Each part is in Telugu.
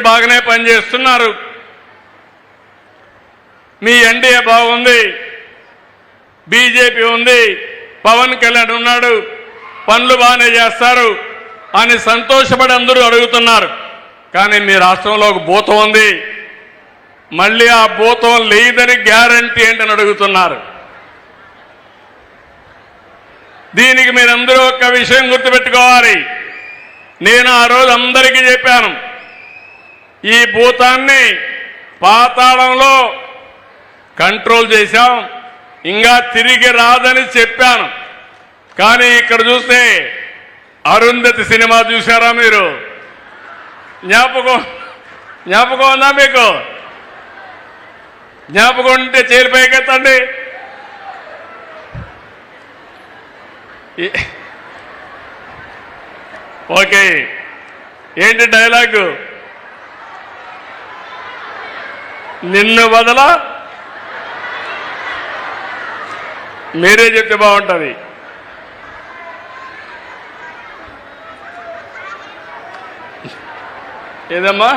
బాగానే పనిచేస్తున్నారు. మీ ఎన్డీఏ బాగుంది, బీజేపీ ఉంది, పవన్ కళ్యాణ్ ఉన్నాడు, పనులు బాగానే చేస్తారు అని సంతోషపడి అందరూ అడుగుతున్నారు. కానీ మీ రాష్ట్రంలో ఒక భూతం ఉంది, మళ్ళీ ఆ భూతం లేదని గ్యారంటీ ఏంటని అడుగుతున్నారు. దీనికి మీరందరూ ఒక విషయం గుర్తుపెట్టుకోవాలి. నేను ఆ రోజు అందరికీ చెప్పాను, ఈ భూతాన్ని పాతాళంలో కంట్రోల్ చేశాం, ఇంకా తిరిగి రాదని చెప్పాను. కానీ ఇక్కడ చూస్తే అరుంధతి సినిమా చూశారా మీరు? జ్ఞాపకం ఉందా మీకు? జ్ఞాపకం ఉంటే చేరిపోయేకెత్తండి. ఓకే, ఏంటి డైలాగు? నిన్ను వదల, మీరే చెప్తే బాగుంటుంది. ఏదమ్మా?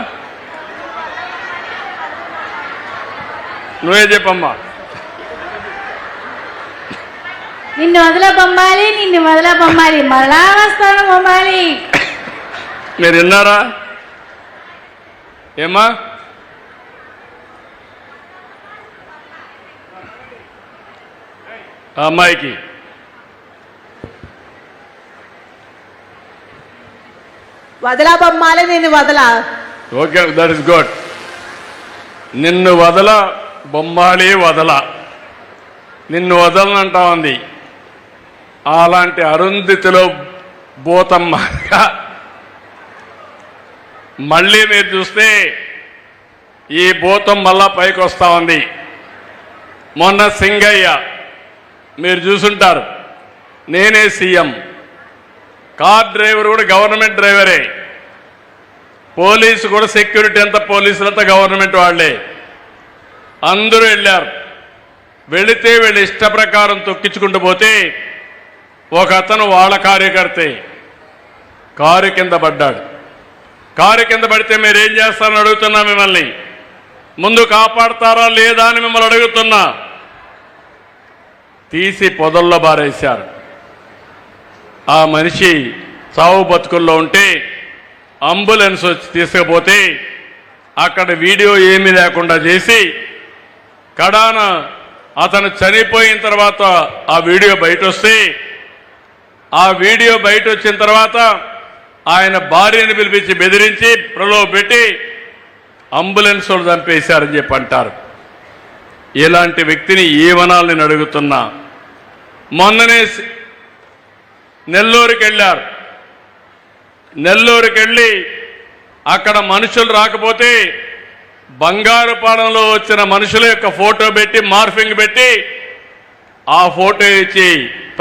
నువ్వే చెప్పమ్మా. నిన్ను వదల బొమ్మాలి, నిన్ను వదల బొమ్మాలి, మరలా వస్తాను బొమ్మాలి. మీరు విన్నారా? ఏమ్మా? ఆ అమ్మాయికి వదలా బొమ్మాలి, నిన్ను వదల. Okay, that is good. నిన్ను వదల బొమ్మాలి, వదల, నిన్ను వదలనంటా ఉంది. అలాంటి అరుంధతిలో భూతమ్మ మళ్ళీ మీరు చూస్తే ఈ భూతం మళ్ళా పైకి వస్తా ఉంది. మొన్న సింగయ్య మీరు చూసుంటారు, నేనే సీఎం, కార్ డ్రైవర్ కూడా గవర్నమెంట్ డ్రైవరే, పోలీసు కూడా సెక్యూరిటీ అంతా పోలీసులంతా గవర్నమెంట్ వాళ్లే. అందరూ వెళ్ళారు. వెళితే వీళ్ళు ఇష్ట ప్రకారం తొక్కించుకుంటూ పోతే ఒక అతను వాళ్ళ కార్యకర్తే కారు కింద పడ్డాడు. కారు కింద పడితే మీరేం చేస్తారని అడుగుతున్నా మిమ్మల్ని. ముందు కాపాడతారా లేదా అని మిమ్మల్ని అడుగుతున్నా. తీసి పొదల్లో బారేశారు. ఆ మనిషి చావు బతుకుల్లో ఉంటే అంబులెన్స్ వచ్చి తీసుకుపోతే అక్కడ వీడియో ఏమీ లేకుండా చేసి కడాన అతను చనిపోయిన తర్వాత ఆ వీడియో బయట వస్తే, ఆ వీడియో బయట వచ్చిన తర్వాత ఆయన భార్యను పిలిపించి బెదిరించి ప్రలోభ పెట్టి అంబులెన్స్ వాళ్ళు చంపేశారని చెప్పి అంటారు. ఇలాంటి వ్యక్తిని ఏమనాలని నేను అడుగుతున్నా. మొన్ననే నెల్లూరుకి వెళ్ళారు. నెల్లూరుకి వెళ్ళి అక్కడ మనుషులు రాకపోతే బంగారుపాలెంలో వచ్చిన మనుషుల యొక్క ఫోటో పెట్టి మార్ఫింగ్ పెట్టి ఆ ఫోటో ఇచ్చి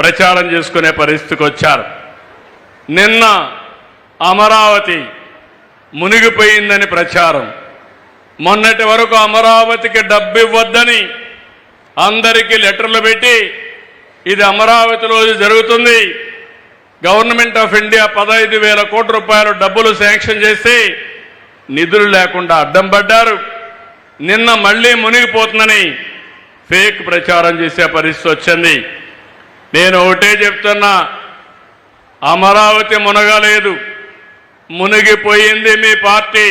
ప్రచారం చేసుకునే పరిస్థితికి వచ్చారు. నిన్న అమరావతి మునిగిపోయిందని ప్రచారం. మొన్నటి వరకు అమరావతికి డబ్బు ఇవ్వద్దని అందరికీ లెటర్లు పెట్టి ఇది అమరావతిలో జరుగుతుంది, గవర్నమెంట్ ఆఫ్ ఇండియా 15,000 కోట్ల రూపాయలు డబ్బులు శాంక్షన్ చేసి నిధులు లేకుండా అడ్డం పడ్డారు. నిన్న మళ్ళీ మునిగిపోతుందని ఫేక్ ప్రచారం చేసే పరిస్థితి వచ్చింది. నేను ఒకటే చెప్తున్నా, అమరావతి మునగలేదు, మునిగిపోయింది మీ పార్టీ.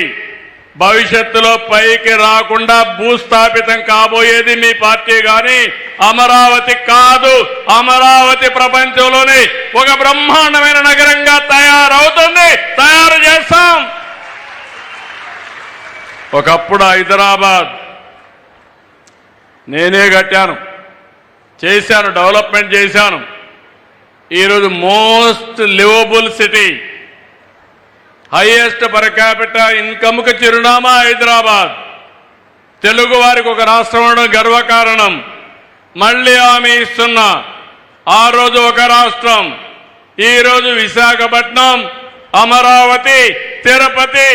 భవిష్యత్తులో పైకి రాకుండా భూస్థాపితం కాబోయేది మీ పార్టీ కానీ అమరావతి కాదు. అమరావతి ప్రపంచంలోనే ఒక బ్రహ్మాండమైన నగరంగా తయారవుతుంది, తయారు చేస్తాం. ఒకప్పుడు హైదరాబాద్ నేనే కట్టాను, చేశాను, డెవలప్మెంట్ చేశాను. ఈరోజు most livable city, highest per capital ఇన్కమ్కి చిరునామా హైదరాబాద్. తెలుగు వారికి ఒక రాష్ట్రం ఉండడం గర్వకారణం. మళ్ళీ హామీ ఇస్తున్నా, ఆ రోజు ఒక రాష్ట్రం, ఈరోజు విశాఖపట్నం, అమరావతి, తిరుపతి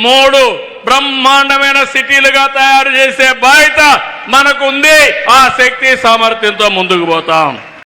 3 బ్రహ్మాండమైన సిటీలుగా తయారు చేసే బాధ్యత మనకు ఉంది. ఆ శక్తి సామర్థ్యంతో ముందుకు పోతాం.